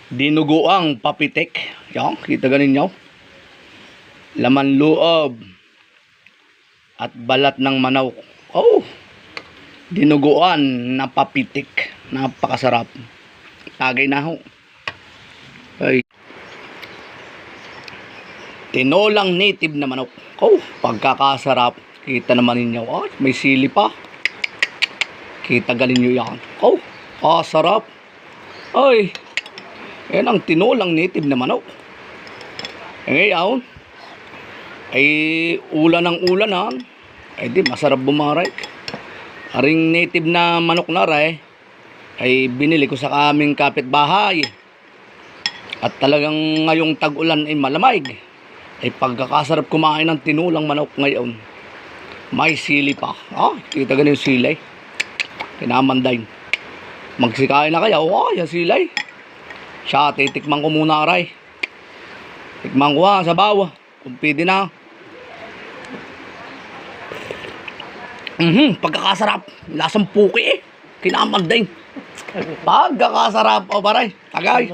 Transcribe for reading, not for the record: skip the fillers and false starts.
Dinuguang papitik. Yan, kita ganin nyo. Laman loob. At balat ng manok. Oh, dinuguan na papitik. Napakasarap. Tagay na ho. Ay. Tinolang native na manok. Oh, pagkakasarap. Kita naman ninyo. Oh, may sili pa. Kita ganin nyo yan. Oh, sarap. Ay. Yan ang tinolang native na manok. Ngayon, ay ulan ng ulan ha. Ay di masarap bumaray. Aring native na manok na ray, ay binili ko sa aming kapitbahay. At talagang ngayong tag-ulan ay malamig. Ay pagkakasarap kumain ng tinolang manok ngayon. May sili pa. Kita ganun yung silay. Kinamanday. Magsikain na kaya. Yung silay. Siya, titikman ko muna aray. Tikman ko sa bawa. Kung pwede na. Pagkakasarap. Lasang puki eh. Kinamanday. Pagkakasarap. Paray. Tagay.